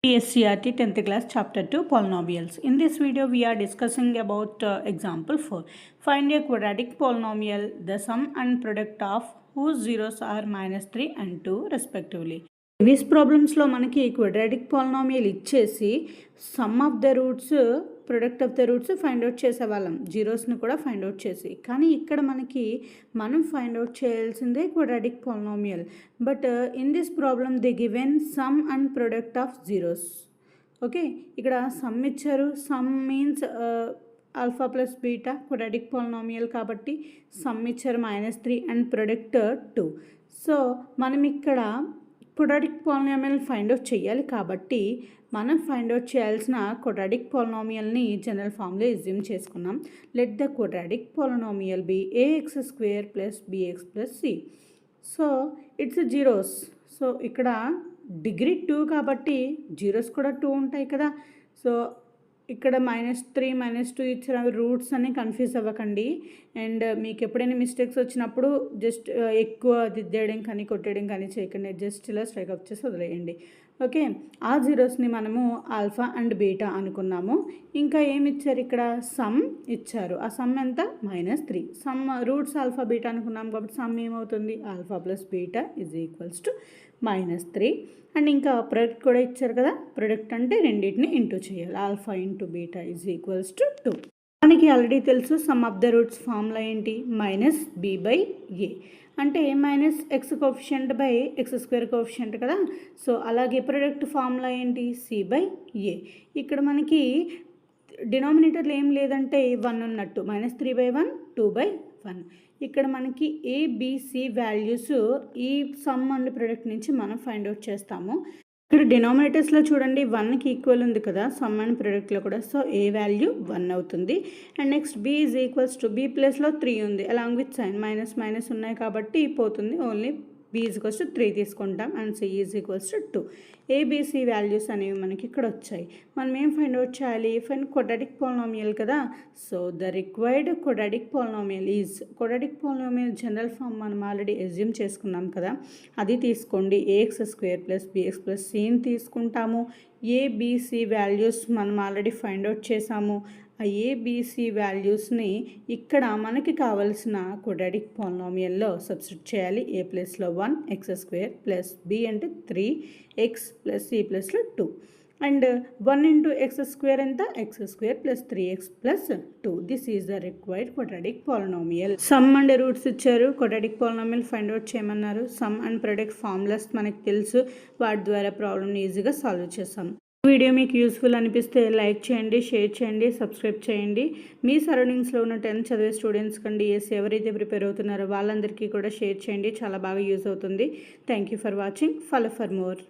SCRT 10th class chapter 2 polynomials. In this video we are discussing about example 4. Find a quadratic polynomial, the sum and product of whose zeros are -3 and 2 respectively. Previous ప్రాబ్లమ్స్లో మనకి quadratic polynomial ఇచ్చేసి some of the roots product of the roots find out చేసేవాళ్ళం, జీరోస్ని కూడా find out చేసి. కానీ ఇక్కడ మనం find out చేయాల్సిందే quadratic polynomial. But in this problem they given some and product of zeros. Okay, ఇక్కడ సమ్ ఇచ్చారు. Some means alpha plus beta quadratic polynomial కాబట్టి సమ్ ఇచ్చారు -3 అండ్ ప్రొడక్ట్ 2. సో మనం ఇక్కడ క్వాడ్రాటిక్ పాలినామియల్ ఫైండ్ అవుట్ చేయాలి కాబట్టి మనం ఫైండ్ అవుట్ చేయాల్సిన క్వాడ్రాటిక్ పాలినామియల్ని జనరల్ ఫామ్లో అజ్యూమ్ చేసుకున్నాం. Let the quadratic polynomial be ax² plus bx plus c. So its zeros. So ఇక్కడ డిగ్రీ 2 కాబట్టి జీరోస్ కూడా 2 ఉంటాయి కదా. సో ఇక్కడ -3 -2 ఇచ్చిన రూట్స్ అని కన్ఫ్యూజ్ అవ్వకండి. అండ్ మీకు ఎప్పుడైనా మిస్టేక్స్ వచ్చినప్పుడు జస్ట్ ఎక్కువ దిద్దేయడం కానీ కొట్టేయడం కానీ చేయకండి. జస్ట్ ఇలా స్ట్రైక్ అప్ చేసి వదిలేయండి. ఓకే, ఆ జీరోస్ని మనము ఆల్ఫా అండ్ బీటా అనుకున్నాము. ఇంకా ఏమి ఇచ్చారు, ఇక్కడ సమ్ ఇచ్చారు. ఆ సమ్ ఎంత -3. సమ్ రూట్స్ ఆల్ఫా బీటా అనుకున్నాం కాబట్టి సమ్ ఏమవుతుంది, alpha plus beta is equals to -3. And ఇంకా ప్రొడక్ట్ కూడా ఇచ్చారు కదా. ప్రొడక్ట్ అంటే రెండింటిని ఇంటూ చేయాలి. Alpha into beta is equals to 2. మనకి ఆల్రెడీ తెలుసు some of the roots formula ఏంటి, -b/a అంటే -x coefficient by x² coefficient కదా. సో అలాగే ప్రొడక్ట్ ఫార్ములా ఏంటి, c/a. ఇక్కడ మనకి డినామినేటర్లో ఏం లేదంటే 1 ఉన్నట్టు, -3/1 2/1. ఇక్కడ మనకి ABC వాల్యూస్ ఈ సమ్ అండ్ ప్రొడక్ట్ నుంచి మనం ఫైండ్ అవుట్ చేస్తాము. ఇక్కడ డినామినేటర్స్లో చూడండి 1కి ఈక్వల్ ఉంది కదా సమ్ అండ్ ప్రొడక్ట్లో కూడా. సో ఏ వాల్యూ 1 అవుతుంది. And next b is equals to b ప్లస్లో 3 ఉంది, అలాంగ్ విత్ సైన్ మైనస్ ఉన్నాయి కాబట్టి పోతుంది. Only b is equals to 3 తీసుకుంటాం. And c is equals to 2. ABC values అనేవి మనకి ఇక్కడ వచ్చాయి. మనం ఏం ఫైండ్ అవుట్ చేయాలి, ఫైండ్ క్వాడ్రాటిక్ పాలినామియల్ కదా. So the required quadratic polynomial is, quadratic polynomial general form మనం ఆల్రెడీ అజ్యూమ్ చేసుకున్నాం కదా, అది తీసుకోండి. ax² ప్లస్ bx ప్లస్ cని తీసుకుంటాము. ABC వాల్యూస్ మనం ఆల్రెడీ ఫైండ్ అవుట్ చేసాము. ఆ ABC వాల్యూస్ని ఇక్కడ మనకి కావలసిన క్వాడ్రాటిక్ పాలినామియల్లో సబ్స్టిట్యూట్ చేయాలి. a ప్లస్లో 1 x² ప్లస్ b అంటే 3 x ప్లస్ c ప్లస్లో 2. అండ్ 1 ఇంటూ x² ఎంత, x² plus 3x plus 2. This is the required quadratic polynomial. Some and roots ఇచ్చారు, క్వాడ్రాటిక్ పాలినామియల్ ఫైండ్ అవుట్ చేయమన్నారు. సమ్ అండ్ ప్రొడక్ట్ ఫార్ములాస్ మనకి తెలుసు, వాటి ద్వారా ప్రాబ్లమ్ని ఈజీగా సాల్వ్ చేసాం. వీడియో మీకు యూస్ఫుల్ అనిపిస్తే లైక్ చేయండి, షేర్ చేయండి, సబ్స్క్రైబ్ చేయండి. మీ సరౌండింగ్స్లో ఉన్న 10th చదివే స్టూడెంట్స్ కండి ఎవరైతే ప్రిపేర్ అవుతున్నారో వాళ్ళందరికీ కూడా షేర్ చేయండి, చాలా బాగా యూజ్ అవుతుంది. Thank you for watching. Follow for more.